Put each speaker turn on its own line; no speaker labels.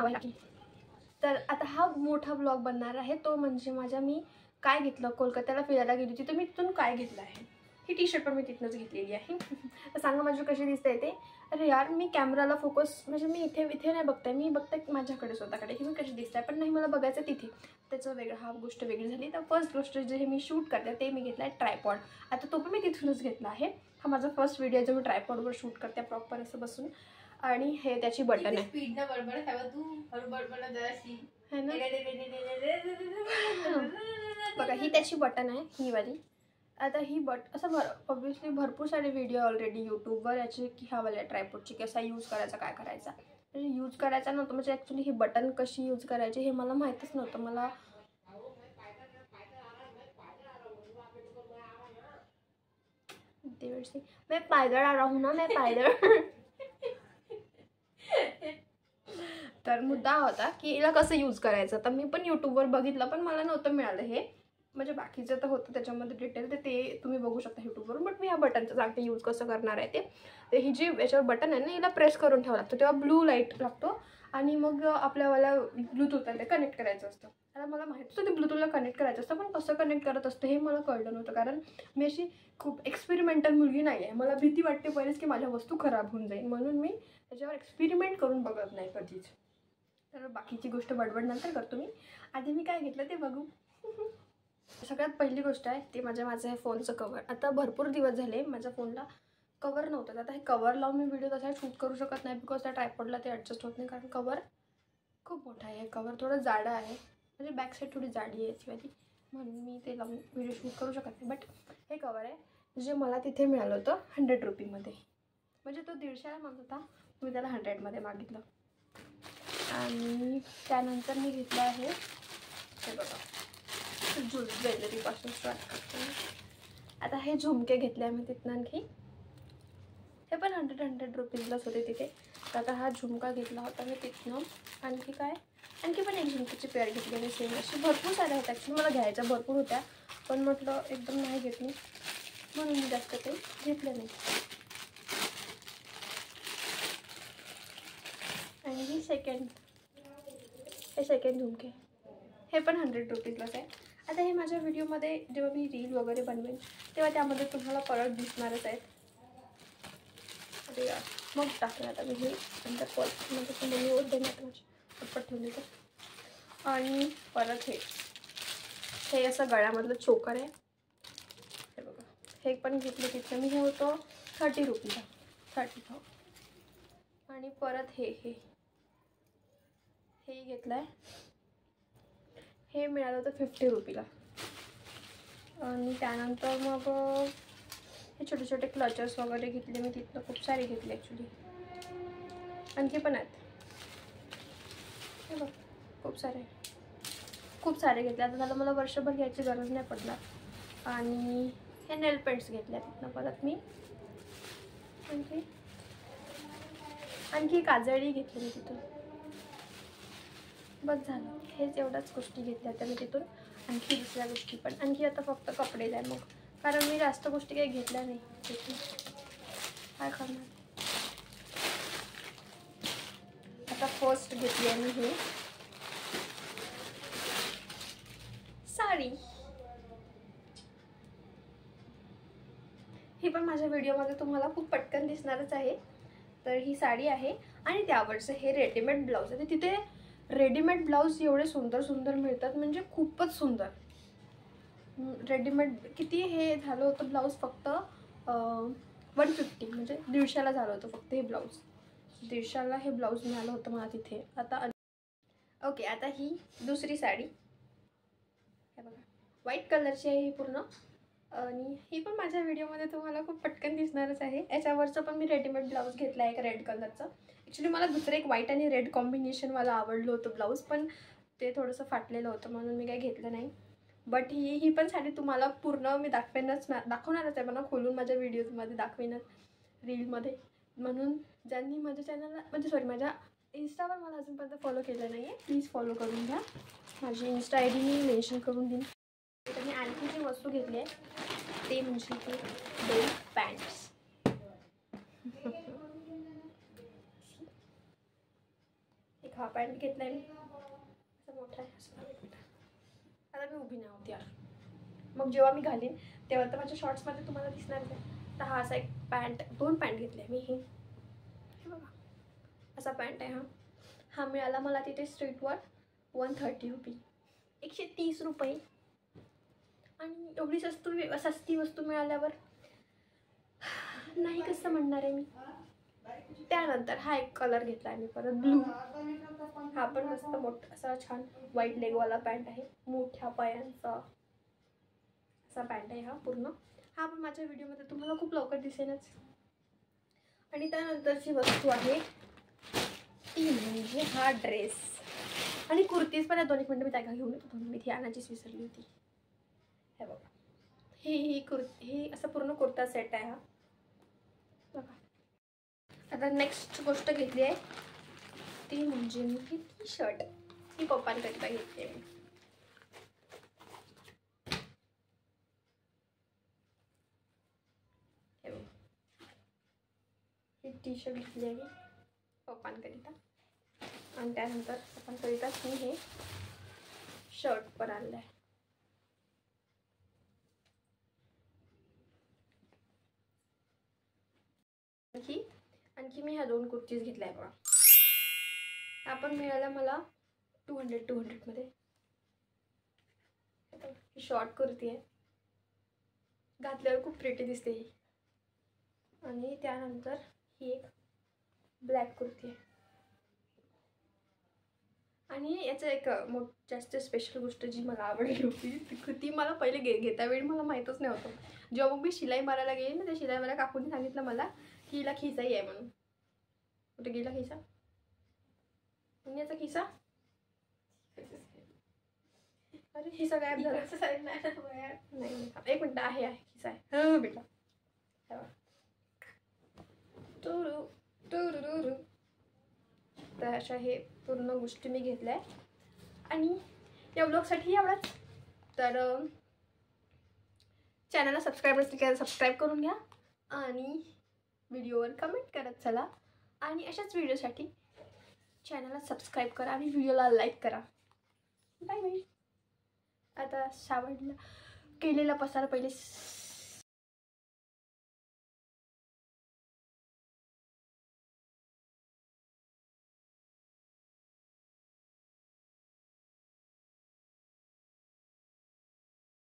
नावाला की. तर आता हा मोठा ब्लॉग बनणार आहे, तो म्हणजे माझ्या मी काय घेतलं, कोलकात्याला फिरायला गेली होती तर मी तिथून काय घेतलं आहे. ही टी शर्ट पण मी तिथूनच घेतलेली आहे. तर सांगा माझी कशी दिसते ते. अरे यार, मी कॅमेराला फोकस म्हणजे मी इथे नाही बघताय, मी बघते माझ्याकडे स्वतःकडे की मी कशी दिसते, पण नाही मला बघायचं तिथे. त्याचं वेगळं, हा गोष्ट वेगळी झाली. तर फर्स्ट गोष्ट जे मी शूट करते ते मी घेतला आहे ट्रायपॉड. आता तो पण मी तिथूनच घेतला आहे. हा माझा फर्स्ट व्हिडिओ आहे जो मी ट्रायपॉडवर शूट करते प्रॉपर असं बसून. आणि हे त्याची बटन आहे.
स्पीड ना बडबड हवा तू बडबड जराशी
है ना. बघा ही त्याची बटन आहे, ही वाली. आता ही असं ऑब्विसली भरपूर सारे व्हिडिओ ऑलरेडी यूट्यूबवर याचे की ह्या वाल्या ट्रायपॉडची कसा यूज करायचा, काय करायचा. म्हणजे यूज करायचा नव्हतं, म्हणजे ॲक्च्युली ही बटन कशी यूज करायची हे मला माहीतच नव्हतं. मला मैं पायदळ आ रहा हूं ना, मैं पायदळ. तर मुद्दा होता की हिला कसं यूज करायचं. तर मी पण यूट्यूबवर बघितलं, पण मला नव्हतं मिळालं हे. म्हणजे बाकीचं तर होतं त्याच्यामध्ये डिटेल, तर ते तुम्ही बघू शकता यूट्यूबवर. बट मी ह्या बटनचं सांगते यूज कसं करणार आहे ते. तर ही जी याच्यावर बटन आहे ना, हिला प्रेस करून ठेवावं लागतं, तेव्हा ब्लू लाईट लागतो आणि मग आपल्याला ब्लूटूथ आहे ते कनेक्ट करायचं असतं. आता मला माहिती होतं ते ब्लूटूथला कनेक्ट करायचं असतं, पण कसं कनेक्ट करत असतं हे मला कळलं नव्हतं. कारण मी अशी खूप एक्सपेरिमेंटल मुलगी नाही आहे. मला भीती वाटते बरीच की माझ्या वस्तू खराब होऊन जाईल, म्हणून मी त्याच्यावर एक्सपेरिमेंट करून बघत नाही कधीच. तर बाकीची गोष्ट बडबड नंतर करतो मी. आधी मी काय घेतलं ते बघू. सगळ्यात पहिली गोष्ट आहे ते माझ्या हे फोनचं कवर. आता भरपूर दिवस झाले माझ्या फोनला कवर नव्हतं. आता हे कवर लावून मी व्हिडिओ तसा शूट करू शकत नाही, बिकॉज त्या ट्रायपॉडला ते ॲडजस्ट होत नाही, कारण कवर खूप मोठा आहे. कवर थोडं जाडं आहे, म्हणजे बॅक साईड थोडी जाडी आहे याचीवाली, म्हणून मी ते लावून व्हिडिओ शूट करू शकत नाही. बट हे कवर आहे जे मला तिथे मिळालं होतं 100 रुपीमध्ये. म्हणजे तो 150ला मागत होता, मी त्याला 100मध्ये मागितलं. आणि त्यानंतर मी घेतलं आहे हे बघा, ज्वेलरीपासून स्टार्ट करते. आता हे झुमके घेतले मी तिथनं. आणखी हे पण 100 रुपीजलाच होते तिथे. तर आता हा झुमका घेतला होता मी तिथनं. आणखी पण एक झुमकीची पेअर घेतली मी सेम अशी. भरपूर साऱ्या होत्या ॲक्च्युली, मला घ्यायच्या भरपूर होत्या, पण म्हटलं एकदम नाही घेतली म्हणून मी जास्त काही घेतलं नाही. आणि हे सेकंड झुमके, हे पण 100 रुपीजलाच आहे. आता हे माझ्या व्हिडिओमध्ये जेव्हा मी रील वगैरे बनवेन तेव्हा त्यामध्ये तुम्हाला परत दिसणारच आहेत. अरे यार, मग टाकलं आता मी हे नंतर म्हणजे तुम्ही ओढ देण्यात माझी पटपट ठेवली तर. आणि परत हे असं गळ्यामधलं चोकर आहे, हे बघा. हे पण घेतलं तिथलं मी. हे होतं 30 रुपीला, 30 हो. आणि परत हे घेतलं आहे, हे मिळालं होतं 50 रुपीला. आणि त्यानंतर मग हे छोटे छोटे क्लचर्स वगैरे घेतले मी तिथनं. खूप सारे घेतले ॲक्च्युली, आणखी पण आहेत हे बघ, खूप सारे घेतले. आता त्याला मला वर्षभर घ्यायची गरज नाही पडणार. आणि हे नेल पेंट्स घेतले तिथनं परत मी. आणखी काजळी घेतली मी तिथून. बस झालं, हेच एवढ्याच गोष्टी घेतल्या आता मी तिथून. आणखी दुसऱ्या गोष्टी पण, आणखी आता फक्त कपडे द्या मग, कारण मी जास्त गोष्टी काही घेतल्या नाही तिथून. काय करणार. आता फर्स्ट घेतली आहे मी ही साडी. ही पण माझ्या व्हिडिओमध्ये तुम्हाला खूप पटकन दिसणारच आहे. तर ही साडी आहे आणि त्यावरचं हे रेडीमेड ब्लाऊज आहे. तिथे रेडीमेड ब्लाऊज एवढे सुंदर मिळतात, म्हणजे खूपच सुंदर. रेडीमेड किती हे झालं होतं ब्लाऊज, फक्त 150 म्हणजे 150ला झालं होतं फक्त हे ब्लाऊज. 150ला हे ब्लाऊज मिळालं होतं मला तिथे. आता ओके, आता ही दुसरी साडी हे बघा, व्हाईट कलरची आहे ही पूर्ण. आणि ही पण माझ्या व्हिडिओमध्ये तुम्हाला खूप पटकन दिसणारच आहे. याच्यावरचं पण मी रेडीमेड ब्लाऊज घेतला आहे एक रेड कलरचं. ॲक्च्युली मला दुसरं एक व्हाईट आणि रेड कॉम्बिनेशन मला आवडलं होतं ब्लाऊज, पण ते थोडंसं फाटलेलं होतं म्हणून मी काही घेतलं नाही. बट ही पण साडी तुम्हाला पूर्ण मी दाखवणारच आहे, मला खोलून माझ्या व्हिडिओजमध्ये दाखवेनच रीलमध्ये. म्हणून ज्यांनी माझ्या चॅनलला माझ्या इंस्टावर मला अजूनपर्यंत फॉलो केलं नाही आहे, प्लीज फॉलो करून घ्या. माझी Insta I D me mention करून देईन. तर मी आणखी जी वस्तू घेतली आहे ते म्हणजे ते बेल्ट पॅन्ट्स. एक हा पॅन्ट घेतला आहे मी, असा मोठा आहे असं. आता मी उभी नाही होती यार, मग जेव्हा मी घालीन तेव्हा तर माझ्या शॉर्ट्समध्ये तुम्हाला दिसणार नाही. तर हा असा एक पॅन्ट, 2 पॅन्ट घेतले मी. हे बघा असा पॅन्ट आहे. हा मिळाला मला तिथे स्ट्रीटवर 130 रुपये, 130 रुपये. आणि एवढी सस्ती वस्तू मिळाल्यावर नाही कसं म्हणणार आहे मी. त्यानंतर हा एक कलर घेतला आहे मी परत, ब्लू. हा पण मस्त मोठा असा छान व्हाईट लेगवाला पॅन्ट आहे, मोठ्या पायांचा असा पॅन्ट आहे हा पूर्ण. हा पण माझ्या व्हिडिओमध्ये तुम्हाला खूप लवकर दिसेलच. आणि त्यानंतरची वस्तू आहे ती म्हणजे हा ड्रेस आणि कुर्तीज पण. 2 मिनटं मी त्या घेऊन येतो, मी ती आणायचीच विसरली होती. हे बघा, हे असं पूर्ण कुर्ता सेट आहे हा बघा. आता नेक्स्ट गोष्ट घेतली आहे ती म्हणजे मी ही टी शर्ट, ही पप्पांकरिता घेतली आहे मी. ही टी शर्ट घेतली आहे मी पप्पांकरिता. आणि त्यानंतर पप्पांकरिताच मी हे शर्ट पण आणलं आहे. आणखी मी ह्या 2 कुर्तीज घेतल्या आहे बघा. हा पण मिळाला मला 200 मध्ये. ही शॉर्ट कुर्ती आहे, घातल्यावर खूप प्रिटी दिसते ही. आणि त्यानंतर ही एक ब्लॅक कुर्ती आहे. आणि याचं एक जास्त स्पेशल गोष्ट जी मला आवडली होती ती मला पहिले घेता वेळी मला माहीतच नाही होतं. जेव्हा मी शिलाई मारायला गेली ना, त्या शिलाई मला काकूने सांगितलं मला की हिला खिसाही आहे म्हणून. कुठे गेला खिसा? आणि याचा खिसा, अरे खिसा गायब झाला. नाही, 1 मिनिट, आहे खिसा आहे. हो बेटा. तर अशा हे पूर्ण गोष्टी मी घेतल्या आहे. आणि या ब्लॉगसाठी एवढंच. तर चॅनलला सबस्क्राईब नसेल केलं सबस्क्राईब करून घ्या आणि व्हिडिओवर कमेंट करत चला. आणि अशाच व्हिडिओसाठी चॅनलला सबस्क्राईब करा आणि व्हिडिओला लाईक करा. Bye bye. आता सावडला केलेला पसारा पहिले